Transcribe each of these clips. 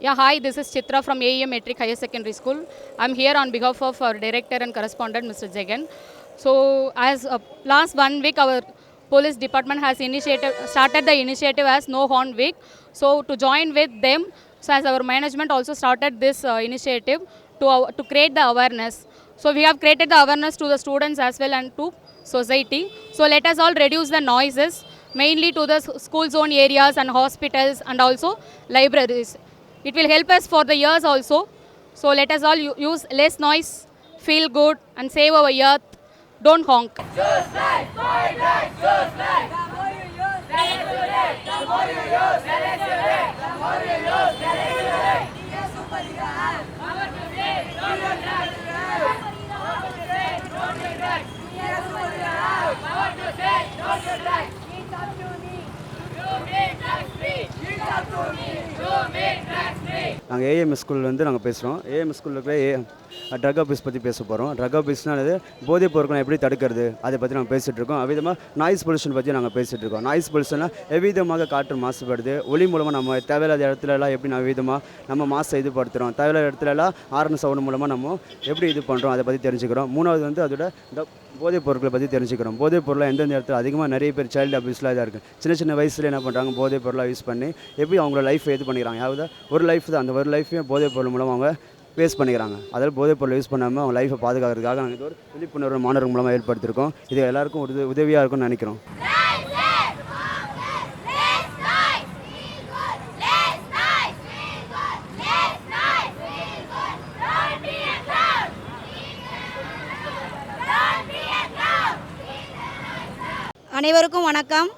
Yeah, hi, this is Chitra from A.E.M Matriculation Hr.Sec.School. I'm here on behalf of our director and correspondent, Mr. Jagan. So, as last 1 week, our police department has started the initiative as No Horn Week. So, to join with them, so as our management also started this initiative to create the awareness. So, we have created the awareness to the students as well and to society. So, let us all reduce the noises, mainly to the school zone areas and hospitals and also libraries. It will help us for the years also. So let us all use less noise, feel good and save our earth. Don't honk. Just like, fight like, just like. The more you use, the less you rate. The more you use, the less you rate. The more you use, the less you rate. Yes, superhero. Power to say, don't you like. Power to say, don't you like. Yes, superhero. Power to say, don't you like. It's up to me. You make tax free. It's up to me. You make tax free. நாங்கள் A.E.M ஸ்கூல்லேருந்து நாங்கள் பேசுகிறோம். A.E.M ஸ்கூலில் இருக்கிற drug abuse பற்றி பேச போகிறோம். Drug அபியூஸ்னால போதைப் பொருட்களை எப்படி தடுக்கிறது அதை பற்றி நாங்கள் பேசிகிட்டு இருக்கோம். அவ்விதமாக நாய்ஸ் பொல்யூஷன் பற்றி நாங்கள் பேசிகிட்டு இருக்கோம். நாய்ஸ் பொல்யூஷன்லாம் எவ்விதமாக காற்று மாசுபடுது, ஒளி மூலமாக நம்ம தேவையில்லாத இடத்துலலாம் எப்படி விதமாக நம்ம மாசை இதுபடுத்துகிறோம், தேவையில்லாத இடத்துலலாம் ஹார்ன் சவுண்ட் மூலமாக நம்ம எப்படி இது பண்ணுறோம் அதை பற்றி தெரிஞ்சுக்கிறோம். மூணாவது அதோட இந்த போதைப் பொருட்களை பற்றி தெரிஞ்சுக்கிறோம். போதைப் பொருளை எந்தெந்த இடத்துல அதிகமாக நிறைய பேர் சைல்டு அபியூஸ்லாம் இதாக இருக்குது. சின்ன சின்ன வயசில் என்ன பண்ணுறாங்க, போதைப் பொருளாக யூஸ் பண்ணி எப்படி அவங்களோட லைஃப்பை இது பண்ணிக்கிறாங்க. அதாவது ஒரு லைஃப் தான், அந்த ஒரு லைஃப்பையும் போதைப் பொருள் மூலமாக அவங்க வேஸ்ட் பண்ணிக்கிறாங்க. அதாவது போதைப் பொருளை யூஸ் பண்ணாமல் அவங்க லைஃப்பை பாதுகாக்கிறதுக்காக நாங்கள் இது ஒரு விழிப்புணர்வு மாணவர்கள் மூலமாக ஏற்படுத்தியிருக்கோம். இது எல்லாருக்கும் உதவியாக இருக்கும்னு நினைக்கிறோம். அனைவருக்கும் வணக்கம்.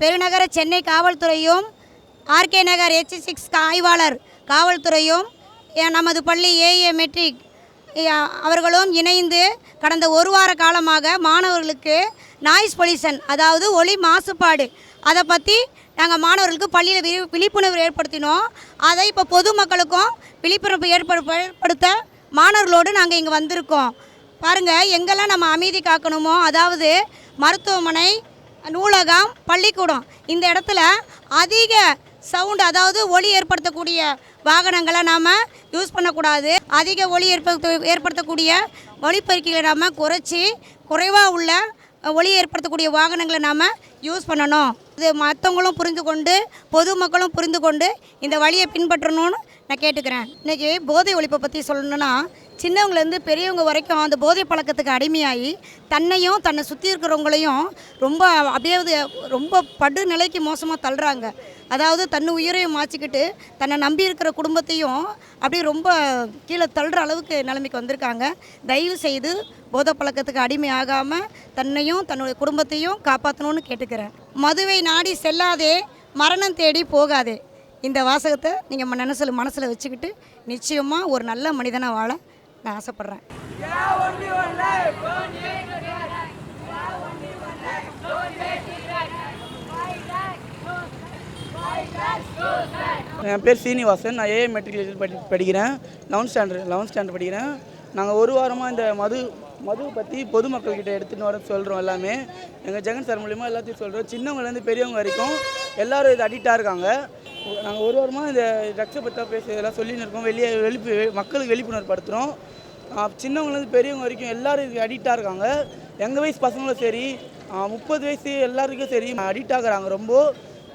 பெருநகர சென்னை காவல்துறையும் ஆர்கே நகர் H6 ஆய்வாளர் காவல்துறையும் நமது பள்ளி A.E.M மெட்ரிக் அவர்களும் இணைந்து கடந்த ஒரு வார காலமாக மாணவர்களுக்கு நாய்ஸ் பொல்யூஷன், அதாவது ஒலி மாசுபாடு, அதை பற்றி நாங்கள் மாணவர்களுக்கு பள்ளியில் விழிப்புணர்வு ஏற்படுத்தினோம். அதை இப்போ பொதுமக்களுக்கும் விழிப்புணர்வு ஏற்படுத்த மாணவர்களோடு நாங்கள் இங்கே வந்திருக்கோம். பாருங்கள், எங்கெல்லாம் நம்ம அமைதி காக்கணுமோ, அதாவது மருத்துவமனை, நூலகம், பள்ளிக்கூடம், இந்த இடத்துல அதிக சவுண்டு, அதாவது ஒலி ஏற்படுத்தக்கூடிய வாகனங்களை நாம் யூஸ் பண்ணக்கூடாது. அதிக ஒலி ஏற்படுத்தக்கூடிய ஒலிப்பெருக்கிகளை நாம் குறைவாக உள்ள ஒலி ஏற்படுத்தக்கூடிய வாகனங்களை நாம் யூஸ் பண்ணணும். இது மற்றவங்களும் புரிந்து கொண்டு பொதுமக்களும் புரிந்து கொண்டு இந்த வழியை பின்பற்றணும்னு நான் கேட்டுக்கிறேன். இன்றைக்கி போதை ஒழிப்பை பற்றி சொல்லணுன்னா, சின்னவங்கலேருந்து பெரியவங்க வரைக்கும் அந்த போதை பழக்கத்துக்கு அடிமையாகி தன்னையும் தன்னை சுற்றி இருக்கிறவங்களையும் ரொம்ப படுநிலைக்கு மோசமாக தள்ளுறாங்க. அதாவது தன் உயிரையும் மாற்றிக்கிட்டு தன்னை நம்பி இருக்கிற குடும்பத்தையும் அப்படியே ரொம்ப கீழே தள்ளுற அளவுக்கு நிலைமைக்கு வந்திருக்காங்க. தயவு செய்து போதை பழக்கத்துக்கு அடிமை ஆகாமல் தன்னையும் தன்னுடைய குடும்பத்தையும் காப்பாற்றணும்னு கேட்டுக்கிறேன். மதுவை நாடி செல்லாதே, மரணம் தேடி போகாதே. இந்த வாசகத்தை நீங்கள் மனசில் வச்சுக்கிட்டு நிச்சயமாக ஒரு நல்ல மனிதனாக வாழ நான் ஆசைப்பட்றேன். என் பேர் சீனிவாசன். நான் A.E.M மெட்ரிகுலேஷன் படிக்கிறேன். 11th ஸ்டாண்டர்ட் படிக்கிறேன். நாங்கள் ஒரு வாரமாக இந்த மது பற்றி பொதுமக்கள்கிட்ட எடுத்துகிட்டு வர சொல்கிறோம். எல்லாமே எங்கள் ஜெகன் சார் மூலிமா எல்லாத்தையும் சொல்கிறோம். சின்னவங்கலேருந்து பெரியவங்க வரைக்கும் எல்லோரும் இது அடிக்டாக இருக்காங்க. நாங்கள் ஒரு வாரமாக இந்த ட்ரக்ஸை பற்றி பேச இதெல்லாம் சொல்லின்னு இருக்கோம். மக்களுக்கு விழிப்புணர்வு படுத்துகிறோம். சின்னவங்கலேருந்து பெரியவங்க வரைக்கும் எல்லோரும் இதுக்கு அடிக்டாக இருக்காங்க. எங்கள் வயசு பசங்களும் சரி, 30 வயசு எல்லாருக்கும் சரி அடிக்ட் ஆகுறாங்க. ரொம்ப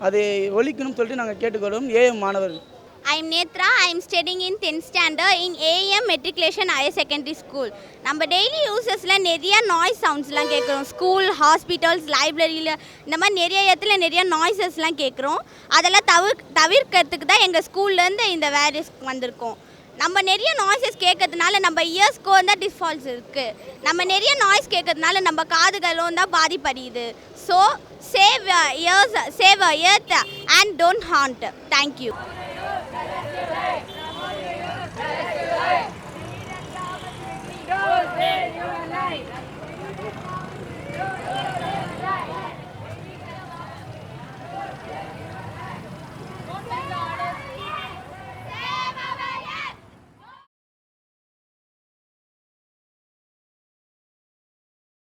அதை ஒழிக்கணும்னு சொல்லிட்டு நாங்கள் கேட்டுக்கொள்ளும் A.M மாணவர்கள். I'm Netra. I'm studying in 10th standard in A.E.M Matriculation Hr.Sec.School. நம்ம டெய்லி யூசஸில் நிறைய நாய்ஸ் சவுண்ட்ஸ்லாம் கேட்குறோம். ஸ்கூல், ஹாஸ்பிட்டல்ஸ், லைப்ரரியில் இந்த மாதிரி நிறைய இடத்துல நிறைய நாய்ஸஸ்லாம் கேட்குறோம். அதெல்லாம் தவிர்க்கிறதுக்கு தான் எங்கள் ஸ்கூல்லேருந்து இந்த வேரியஸ் வந்திருக்கோம். நம்ம நிறைய நாய்ஸஸ் கேட்கறதுனால நம்ம இயர்ஸ்க்கு தான் டிஸ்ஃபால்ட்ஸ் இருக்குது. நம்ம நிறைய நாய்ஸ் கேட்கறதுனால நம்ம காதுகளும் தான் பாதிப்படையுது. So save ears, save earth and don't honk. Thank you.